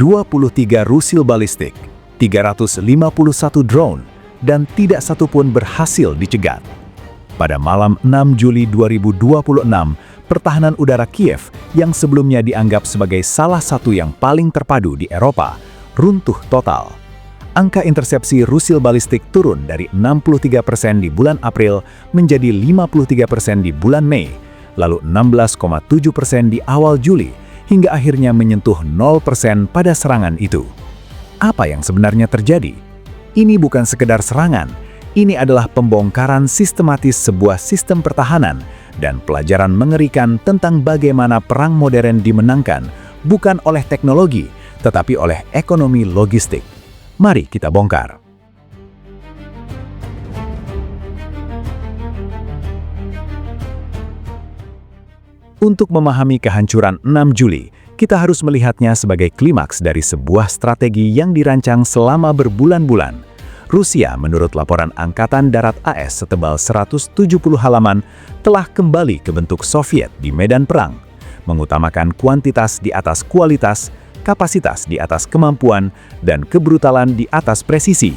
23 rusil balistik, 351 drone, dan tidak satupun berhasil dicegat. Pada malam 6 Juli 2026, pertahanan udara Kiev yang sebelumnya dianggap sebagai salah satu yang paling terpadu di Eropa, runtuh total. Angka intersepsi rusil balistik turun dari 63% di bulan April menjadi 53% di bulan Mei, lalu 16,7% di awal Juli, hingga akhirnya menyentuh 0% pada serangan itu. Apa yang sebenarnya terjadi? Ini bukan sekedar serangan, ini adalah pembongkaran sistematis sebuah sistem pertahanan dan pelajaran mengerikan tentang bagaimana perang modern dimenangkan, bukan oleh teknologi, tetapi oleh ekonomi logistik. Mari kita bongkar. Untuk memahami kehancuran 6 Juli, kita harus melihatnya sebagai klimaks dari sebuah strategi yang dirancang selama berbulan-bulan. Rusia, menurut laporan Angkatan Darat AS setebal 170 halaman, telah kembali ke bentuk Soviet di medan perang, mengutamakan kuantitas di atas kualitas, kapasitas di atas kemampuan, dan kebrutalan di atas presisi.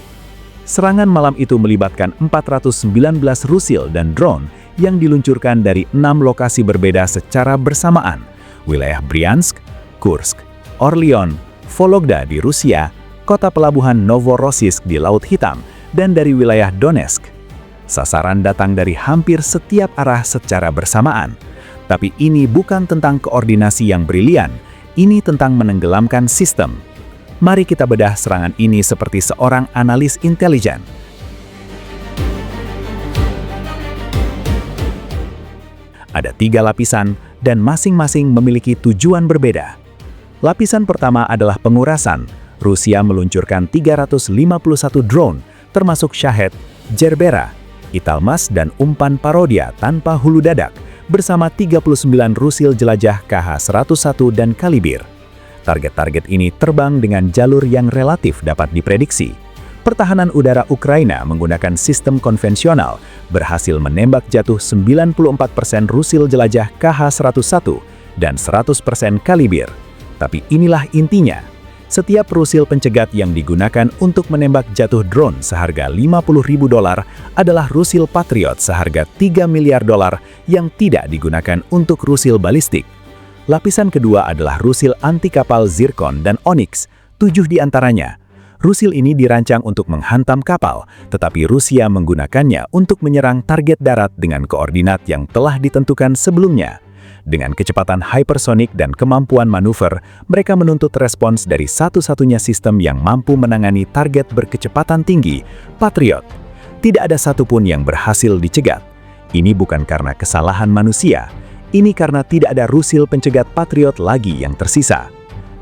Serangan malam itu melibatkan 419 rusil dan drone yang diluncurkan dari 6 lokasi berbeda secara bersamaan, wilayah Bryansk, Kursk, Orleans, Vologda di Rusia, kota pelabuhan Novorossiysk di Laut Hitam, dan dari wilayah Donetsk. Sasaran datang dari hampir setiap arah secara bersamaan. Tapi ini bukan tentang koordinasi yang brilian, ini tentang menenggelamkan sistem. Mari kita bedah serangan ini seperti seorang analis intelijen. Ada 3 lapisan dan masing-masing memiliki tujuan berbeda. Lapisan pertama adalah pengurasan. Rusia meluncurkan 351 drone, termasuk Shahed, Gerbera, Italmas, dan umpan Parodia tanpa hulu dadak, bersama 39 rusil jelajah KH-101 dan Kalibir. Target-target ini terbang dengan jalur yang relatif dapat diprediksi. Pertahanan udara Ukraina menggunakan sistem konvensional berhasil menembak jatuh 94% rusil jelajah KH-101 dan 100% Kalibir. Tapi inilah intinya. Setiap rusil pencegat yang digunakan untuk menembak jatuh drone seharga $50.000 adalah rusil Patriot seharga $3 miliar yang tidak digunakan untuk rusil balistik. Lapisan kedua adalah rusil anti-kapal Zircon dan Onyx, 7 di antaranya. Rusil ini dirancang untuk menghantam kapal, tetapi Rusia menggunakannya untuk menyerang target darat dengan koordinat yang telah ditentukan sebelumnya. Dengan kecepatan hypersonik dan kemampuan manuver, mereka menuntut respons dari satu-satunya sistem yang mampu menangani target berkecepatan tinggi, Patriot. Tidak ada satupun yang berhasil dicegat. Ini bukan karena kesalahan manusia, ini karena tidak ada rusil pencegat Patriot lagi yang tersisa.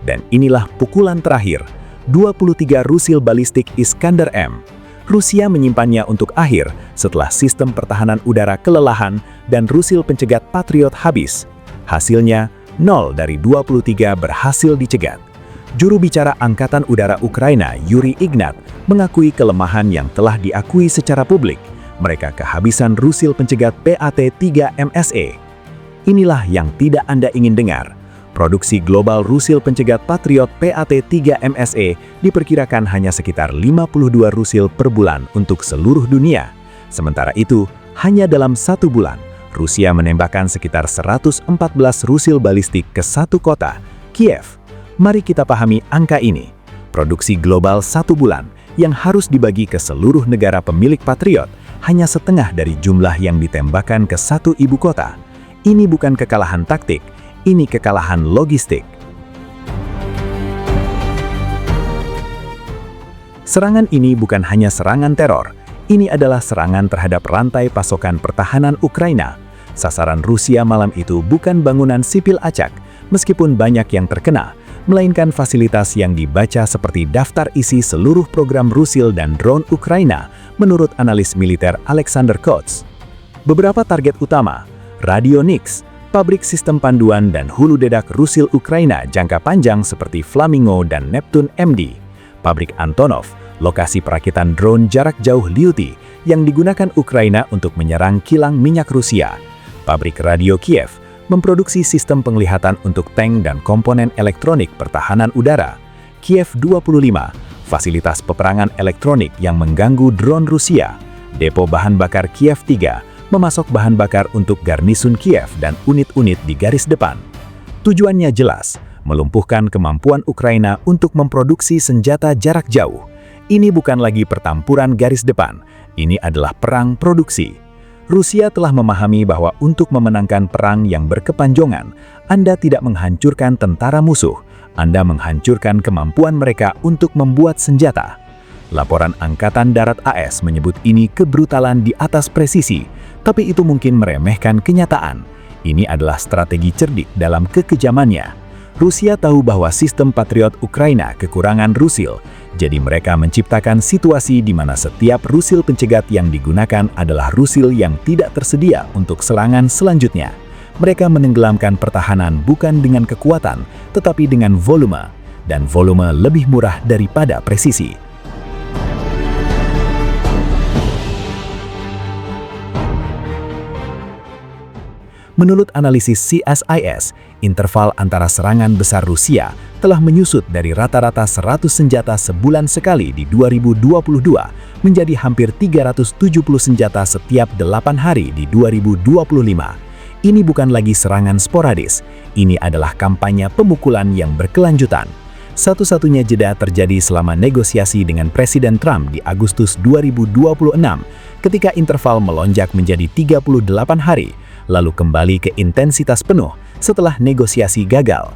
Dan inilah pukulan terakhir, 23 rusil balistik Iskander M. Rusia menyimpannya untuk akhir setelah sistem pertahanan udara kelelahan dan rusil pencegat Patriot habis. Hasilnya, 0 dari 23 berhasil dicegat. Juru bicara Angkatan Udara Ukraina, Yuri Ignat, mengakui kelemahan yang telah diakui secara publik. Mereka kehabisan rusil pencegat PAT-3MSE. Inilah yang tidak Anda ingin dengar. Produksi global rusil pencegat Patriot PAT-3MSE diperkirakan hanya sekitar 52 rusil per bulan untuk seluruh dunia. Sementara itu, hanya dalam 1 bulan, Rusia menembakkan sekitar 114 rusil balistik ke satu kota, Kiev. Mari kita pahami angka ini. Produksi global 1 bulan yang harus dibagi ke seluruh negara pemilik Patriot hanya setengah dari jumlah yang ditembakkan ke satu ibu kota. Ini bukan kekalahan taktik, ini kekalahan logistik. Serangan ini bukan hanya serangan teror, ini adalah serangan terhadap rantai pasokan pertahanan Ukraina. Sasaran Rusia malam itu bukan bangunan sipil acak, meskipun banyak yang terkena, melainkan fasilitas yang dibaca seperti daftar isi seluruh program rusil dan drone Ukraina, menurut analis militer Alexander Kots. Beberapa target utama, Radio Nix, Pabrik sistem panduan dan hulu dedak Rusil Ukraina jangka panjang seperti Flamingo dan Neptune MD. Pabrik Antonov, lokasi perakitan drone jarak jauh Lyuty yang digunakan Ukraina untuk menyerang kilang minyak Rusia. Pabrik radio Kiev memproduksi sistem penglihatan untuk tank dan komponen elektronik pertahanan udara. Kiev 25, fasilitas peperangan elektronik yang mengganggu drone Rusia. Depo bahan bakar Kiev 3, memasok bahan bakar untuk garnisun Kiev dan unit-unit di garis depan. Tujuannya jelas, melumpuhkan kemampuan Ukraina untuk memproduksi senjata jarak jauh. Ini bukan lagi pertempuran garis depan, ini adalah perang produksi. Rusia telah memahami bahwa untuk memenangkan perang yang berkepanjangan, Anda tidak menghancurkan tentara musuh, Anda menghancurkan kemampuan mereka untuk membuat senjata. Laporan Angkatan Darat AS menyebut ini kebrutalan di atas presisi, tapi itu mungkin meremehkan kenyataan. Ini adalah strategi cerdik dalam kekejamannya. Rusia tahu bahwa sistem Patriot Ukraina kekurangan Rusil, jadi mereka menciptakan situasi di mana setiap Rusil pencegat yang digunakan adalah Rusil yang tidak tersedia untuk serangan selanjutnya. Mereka menenggelamkan pertahanan bukan dengan kekuatan, tetapi dengan volume, dan volume lebih murah daripada presisi. Menurut analisis CSIS, interval antara serangan besar Rusia telah menyusut dari rata-rata 100 senjata sebulan sekali di 2022 menjadi hampir 370 senjata setiap 8 hari di 2025. Ini bukan lagi serangan sporadis, ini adalah kampanye pemukulan yang berkelanjutan. Satu-satunya jeda terjadi selama negosiasi dengan Presiden Trump di Agustus 2026, ketika interval melonjak menjadi 38 hari, lalu kembali ke intensitas penuh setelah negosiasi gagal.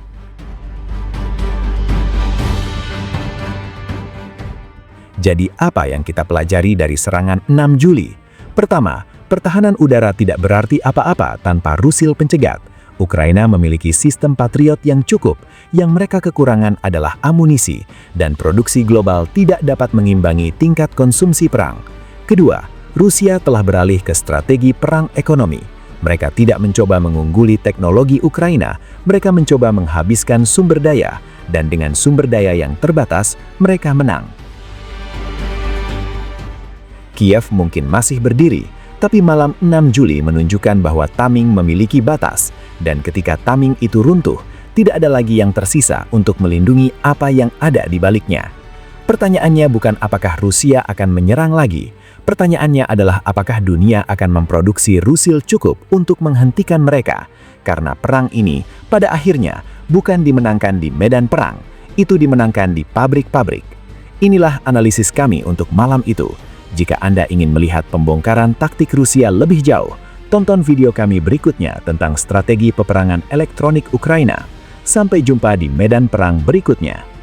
Jadi apa yang kita pelajari dari serangan 6 Juli? Pertama, pertahanan udara tidak berarti apa-apa tanpa Rusil pencegat. Ukraina memiliki sistem Patriot yang cukup, yang mereka kekurangan adalah amunisi, dan produksi global tidak dapat mengimbangi tingkat konsumsi perang. Kedua, Rusia telah beralih ke strategi perang ekonomi. Mereka tidak mencoba mengungguli teknologi Ukraina, mereka mencoba menghabiskan sumber daya, dan dengan sumber daya yang terbatas, mereka menang. Kiev mungkin masih berdiri, tapi malam 6 Juli menunjukkan bahwa tameng memiliki batas, dan ketika tameng itu runtuh, tidak ada lagi yang tersisa untuk melindungi apa yang ada di baliknya. Pertanyaannya bukan apakah Rusia akan menyerang lagi, pertanyaannya adalah apakah dunia akan memproduksi Rusil cukup untuk menghentikan mereka, karena perang ini pada akhirnya bukan dimenangkan di medan perang, itu dimenangkan di pabrik-pabrik. Inilah analisis kami untuk malam itu. Jika Anda ingin melihat pembongkaran taktik Rusia lebih jauh, tonton video kami berikutnya tentang strategi peperangan elektronik Ukraina. Sampai jumpa di medan perang berikutnya.